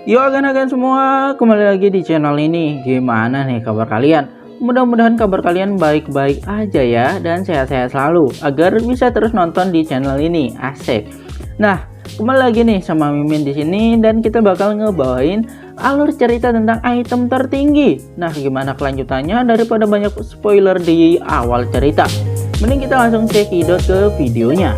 Yo agan-agan semua, kembali lagi di channel ini. Gimana nih kabar kalian? Mudah-mudahan kabar kalian baik-baik aja ya dan sehat-sehat selalu agar bisa terus nonton di channel ini. Asik. Nah, kembali lagi nih sama Mimin di sini dan kita bakal ngebawain alur cerita tentang item tertinggi. Nah, gimana kelanjutannya daripada banyak spoiler di awal cerita? Mending kita langsung cekidot ke videonya.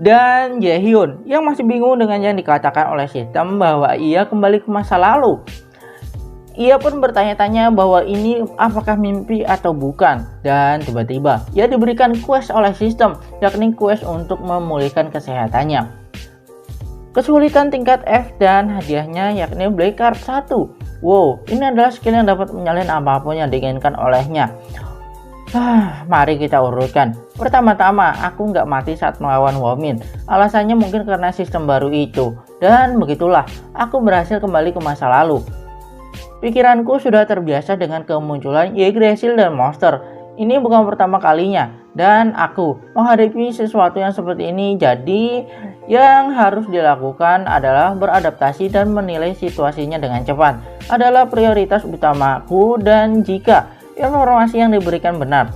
Dan Jaehyun yang masih bingung dengan yang dikatakan oleh sistem bahwa ia kembali ke masa lalu. Ia pun bertanya-tanya bahwa ini apakah mimpi atau bukan. Dan tiba-tiba ia diberikan quest oleh sistem, yakni quest untuk memulihkan kesehatannya. Kesulitan tingkat F dan hadiahnya yakni Black Card 1. Wow, ini adalah skill yang dapat menyalin apapun yang diinginkan olehnya. Mari kita urutkan. Pertama-tama, aku nggak mati saat melawan Womin. Alasannya mungkin karena sistem baru itu. Dan begitulah, aku berhasil kembali ke masa lalu. Pikiranku sudah terbiasa dengan kemunculan Yggdrasil dan monster. Ini bukan pertama kalinya. Dan aku menghadapi sesuatu yang seperti ini. Jadi, yang harus dilakukan adalah beradaptasi dan menilai situasinya dengan cepat. Adalah prioritas utamaku dan jika informasi yang diberikan benar,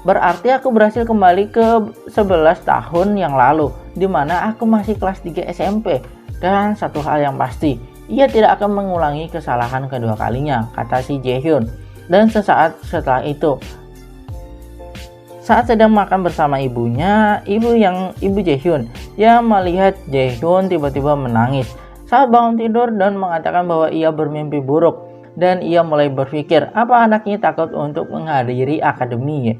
berarti aku berhasil kembali ke 11 tahun yang lalu, dimana aku masih kelas 3 SMP. Dan satu hal yang pasti, ia tidak akan mengulangi kesalahan kedua kalinya, kata si Jaehyun. Dan sesaat setelah itu, saat sedang makan bersama ibunya, ibu Jaehyun yang melihat Jaehyun tiba-tiba menangis saat bangun tidur dan mengatakan bahwa ia bermimpi buruk. Dan ia mulai berpikir apa anaknya takut untuk menghadiri akademi.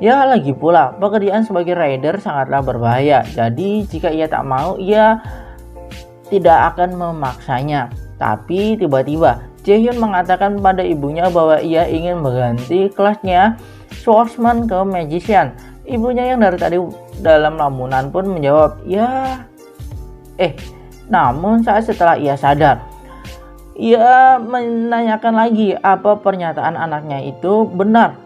Ya, lagi pula pekerjaan sebagai rider sangatlah berbahaya. Jadi jika ia tak mau, ia tidak akan memaksanya. Tapi tiba-tiba Jaehyun mengatakan pada ibunya bahwa ia ingin mengganti kelasnya swordsman ke magician. Ibunya yang dari tadi dalam lamunan pun menjawab ya. Namun saat setelah ia sadar, ia menanyakan lagi apa pernyataan anaknya itu benar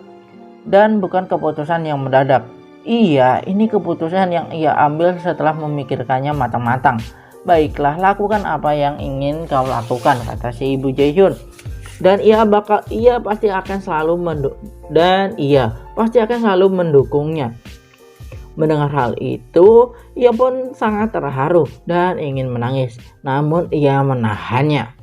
dan bukan keputusan yang mendadak. Iya, ini keputusan yang ia ambil setelah memikirkannya matang-matang. Baiklah, lakukan apa yang ingin kau lakukan, kata si ibu Jaehyun. Dan ia pasti akan selalu mendukungnya. Mendengar hal itu, ia pun sangat terharu dan ingin menangis. Namun ia menahannya.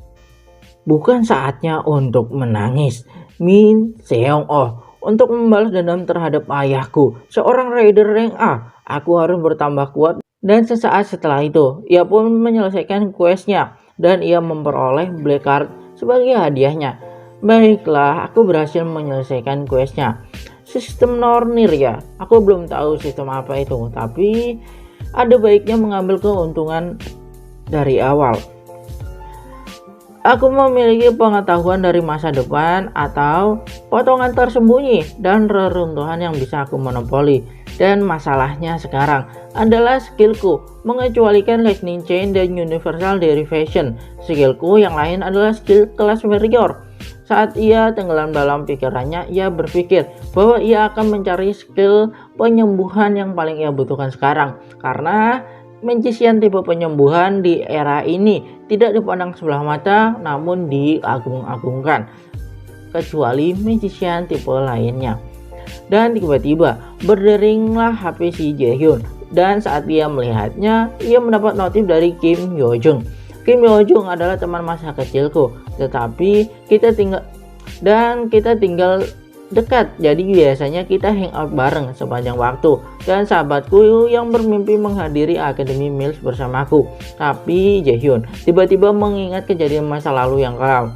Bukan saatnya untuk menangis, Min Seong-oh. Untuk membalas dendam terhadap ayahku, seorang raider rank A, aku harus bertambah kuat. Dan sesaat setelah itu, ia pun menyelesaikan questnya dan ia memperoleh Black Card sebagai hadiahnya. Baiklah, aku berhasil menyelesaikan questnya. Sistem Nornir ya, aku belum tahu sistem apa itu, tapi ada baiknya mengambil keuntungan dari awal. Aku memiliki pengetahuan dari masa depan atau potongan tersembunyi dan reruntuhan yang bisa aku monopoli. Dan masalahnya sekarang adalah skillku mengecualikan Lightning Chain dan Universal Derivation. Skillku yang lain adalah skill kelas warrior. Saat ia tenggelam dalam pikirannya, ia berpikir bahwa ia akan mencari skill penyembuhan yang paling ia butuhkan sekarang. Karena magician tipe penyembuhan di era ini tidak dipandang sebelah mata namun diagung-agungkan kecuali magician tipe lainnya. Dan tiba-tiba berderinglah HP si Jaehyun dan saat ia melihatnya, ia mendapat notif dari Kim Hyojung. Kim Hyojung adalah teman masa kecilku, tetapi kita tinggal dekat, jadi biasanya kita hangout bareng sepanjang waktu. Dan sahabatku yang bermimpi menghadiri Akademi Mills bersamaku. Tapi Jaehyun tiba-tiba mengingat kejadian masa lalu yang kelam.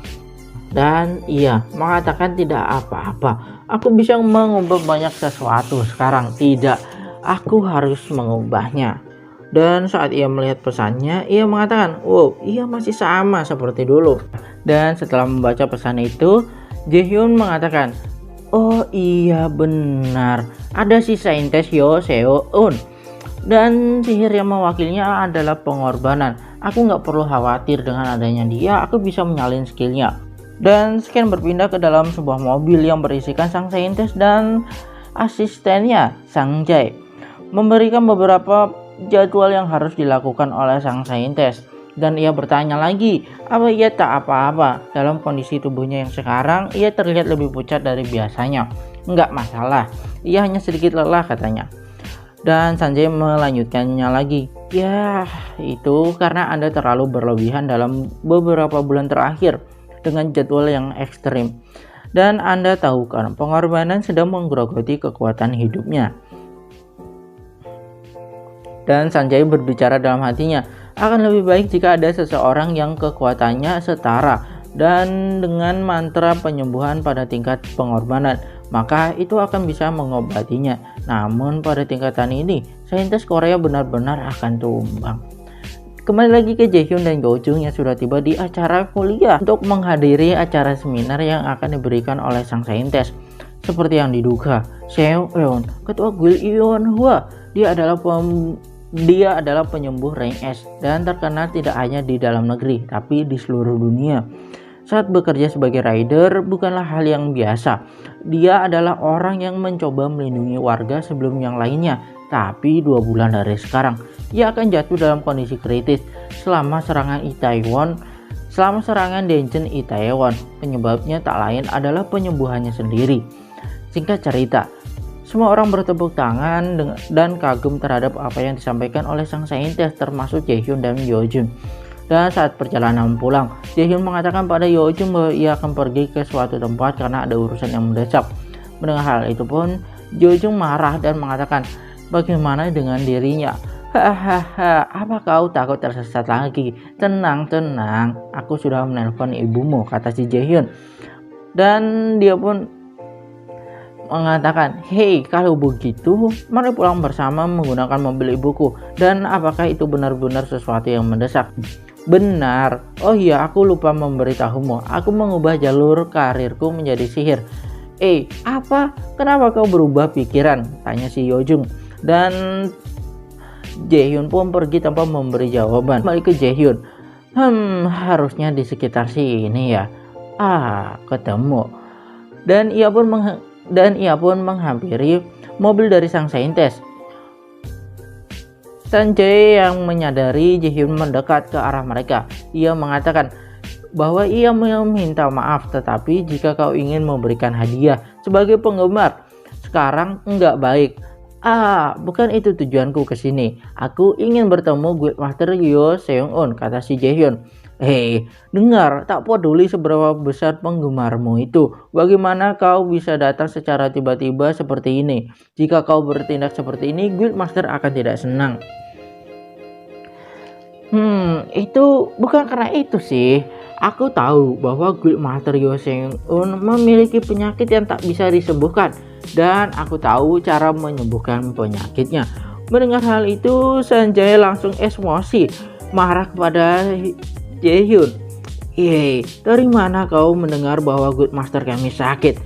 Dan ia mengatakan tidak apa-apa, aku bisa mengubah banyak sesuatu sekarang. Tidak, aku harus mengubahnya. Dan saat ia melihat pesannya, ia mengatakan, wow, ia masih sama seperti dulu. Dan setelah membaca pesan itu, Jaehyun mengatakan, oh iya benar, ada si saintes Yo Seo-un. Dan sihir yang mewakilinya adalah pengorbanan. Aku nggak perlu khawatir dengan adanya dia, aku bisa menyalin skillnya. Dan Scan berpindah ke dalam sebuah mobil yang berisikan sang saintes dan asistennya Sang Jae. memberikan beberapa jadwal yang harus dilakukan oleh sang saintis. Dan ia bertanya lagi, apa ia tak apa-apa? Dalam kondisi tubuhnya yang sekarang, ia terlihat lebih pucat dari biasanya. Enggak masalah, ia hanya sedikit lelah katanya. Dan Sanjay melanjutkannya lagi, ya itu karena Anda terlalu berlebihan dalam beberapa bulan terakhir dengan jadwal yang ekstrim. Dan Anda tahu kan, pengorbanan sedang menggerogoti kekuatan hidupnya. Dan Sanjay berbicara dalam hatinya, akan lebih baik jika ada seseorang yang kekuatannya setara dan dengan mantra penyembuhan pada tingkat pengorbanan, maka itu akan bisa mengobatinya. Namun pada tingkatan ini, saintis Korea benar-benar akan tumbang. Kembali lagi ke Jaehyun dan Yeojung yang sudah tiba di acara kuliah untuk menghadiri acara seminar yang akan diberikan oleh sang saintis. Seperti yang diduga, Seung-eun, ketua guild Yeonhwa, dia adalah penyembuh rank S dan terkenal tidak hanya di dalam negeri tapi di seluruh dunia. Saat bekerja sebagai rider bukanlah hal yang biasa. Dia adalah orang yang mencoba melindungi warga sebelum yang lainnya. Tapi 2 bulan dari sekarang, ia akan jatuh dalam kondisi kritis selama serangan Denjen Itaewon. Penyebabnya tak lain adalah penyembuhannya sendiri. Singkat cerita, semua orang bertepuk tangan dan kagum terhadap apa yang disampaikan oleh sang saintis, termasuk Jaehyun dan Yeojung. Dan saat perjalanan pulang, Jaehyun mengatakan pada Yeojung bahwa ia akan pergi ke suatu tempat karena ada urusan yang mendesak. Mendengar hal itu pun, Yeojung marah dan mengatakan, bagaimana dengan dirinya? Hahaha, apa kau takut tersesat lagi? Tenang, aku sudah menelpon ibumu, kata si Jaehyun. Dan dia pun mengatakan, hei, kalau begitu mari pulang bersama menggunakan mobil ibuku. Dan apakah itu benar-benar sesuatu yang mendesak? Benar. Oh iya, aku lupa memberitahumu, aku mengubah jalur karirku menjadi sihir. Apa? Kenapa kau berubah pikiran? Tanya si Yeojung. Dan Jaehyun pun pergi tanpa memberi jawaban. Kembali ke Jaehyun, harusnya di sekitar sini ya. Ketemu. Dan ia pun menghampiri mobil dari sang saintis. Sanjay yang menyadari Jaehyun mendekat ke arah mereka. Ia mengatakan bahwa ia meminta maaf, tetapi jika kau ingin memberikan hadiah sebagai penggemar, sekarang enggak baik. Bukan itu tujuanku ke sini. Aku ingin bertemu Guildmaster Yo Seung-eun, kata si Jaehyun. Hei, dengar, tak peduli seberapa besar penggemarmu itu, bagaimana kau bisa datang secara tiba-tiba seperti ini? Jika kau bertindak seperti ini, Guildmaster akan tidak senang. Itu bukan karena itu sih. Aku tahu bahwa Guildmaster Yo Seung-eun memiliki penyakit yang tak bisa disembuhkan, dan aku tahu cara menyembuhkan penyakitnya. Mendengar hal itu, Sanjay langsung emosi, marah kepada Jaehyun. Dari mana kau mendengar bahwa Guildmaster kami sakit?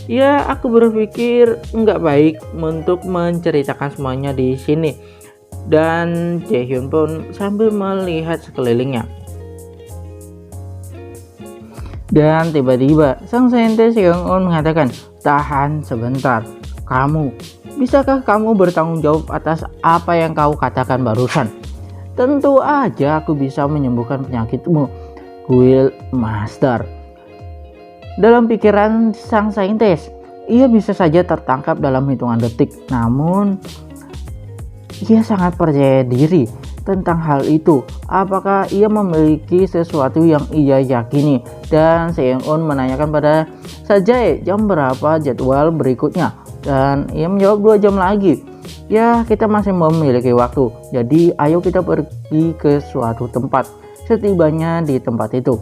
Ya, aku berpikir nggak baik untuk menceritakan semuanya di sini. Dan Jaehyun pun sambil melihat sekelilingnya. Dan tiba-tiba sang saintis Seung-eun mengatakan, tahan sebentar, bisakah kamu bertanggung jawab atas apa yang kau katakan barusan? Tentu aja aku bisa menyembuhkan penyakitmu, Guildmaster. Dalam pikiran sang saintis, ia bisa saja tertangkap dalam hitungan detik, namun ia sangat percaya diri tentang hal itu. Apakah ia memiliki sesuatu yang ia yakini? Dan Seung-eun menanyakan pada Sanjay jam berapa jadwal berikutnya, dan ia menjawab 2 jam lagi. Ya, kita masih memiliki waktu, jadi ayo kita pergi ke suatu tempat. Setibanya di tempat itu,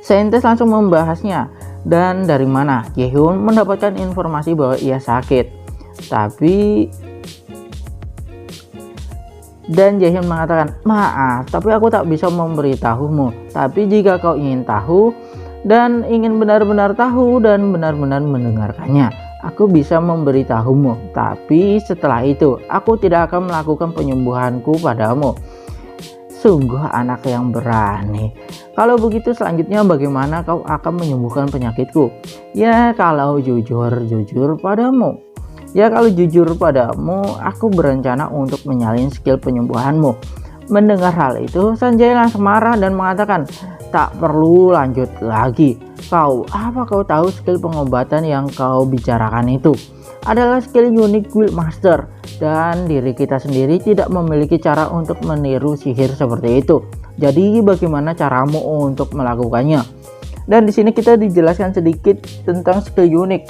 saintis langsung membahasnya. Dan dari mana Jaehyun mendapatkan informasi bahwa ia sakit. Dan Jaehyun mengatakan, maaf, tapi aku tak bisa memberitahumu. Tapi jika kau ingin tahu dan ingin benar-benar tahu dan benar-benar mendengarkannya, aku bisa memberitahumu. Tapi setelah itu, aku tidak akan melakukan penyembuhanku padamu. Sungguh anak yang berani. Kalau begitu selanjutnya bagaimana kau akan menyembuhkan penyakitku? Ya, kalau jujur padamu, Ya kalau jujur padamu, aku berencana untuk menyalin skill penyembuhanmu. Mendengar hal itu, Sanjay langsung marah dan mengatakan, tak perlu lanjut lagi. Apa kau tahu skill pengobatan yang kau bicarakan itu adalah skill unik Guild Master, dan diri kita sendiri tidak memiliki cara untuk meniru sihir seperti itu. Jadi bagaimana caramu untuk melakukannya? Dan di sini kita dijelaskan sedikit tentang skill unik.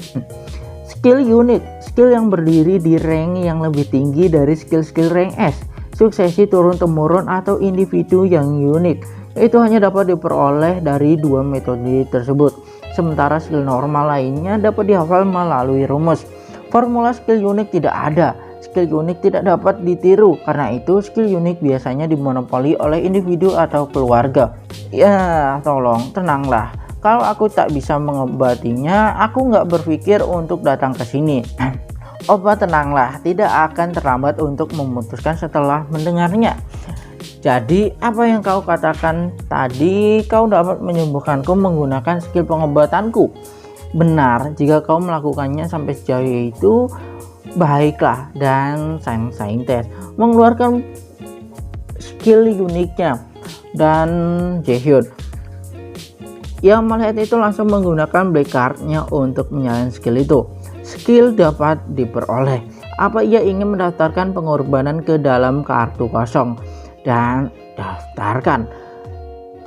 Skill unik, skill yang berdiri di rank yang lebih tinggi dari skill-skill rank S, suksesi turun-temurun atau individu yang unik. Itu hanya dapat diperoleh dari dua metode tersebut. Sementara skill normal lainnya dapat dihafal melalui rumus. Formula skill unik tidak ada. Skill unik tidak dapat ditiru. Karena itu skill unik biasanya dimonopoli oleh individu atau keluarga. Ya, tolong tenanglah. Kalau aku tak bisa mengobatinya, aku nggak berpikir untuk datang ke sini. Obat, tenanglah, tidak akan terlambat untuk memutuskan setelah mendengarnya. Jadi apa yang kau katakan tadi, kau dapat menyembuhkanku menggunakan skill pengobatanku. Benar, jika kau melakukannya sampai sejauh itu, baiklah. Dan Saintes mengeluarkan skill uniknya, dan Jaehyun yang melihat itu langsung menggunakan black card-nya untuk menyalakan skill itu. Skill dapat diperoleh. Apa ia ingin mendaftarkan pengorbanan ke dalam kartu kosong? Dan daftarkan.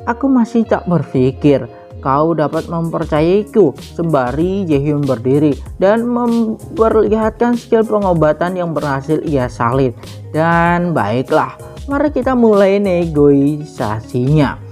Aku masih tak berpikir kau dapat mempercayaiku. Sembari Jaehyun berdiri dan memperlihatkan skill pengobatan yang berhasil ia salin. Dan baiklah, mari kita mulai negosiasinya.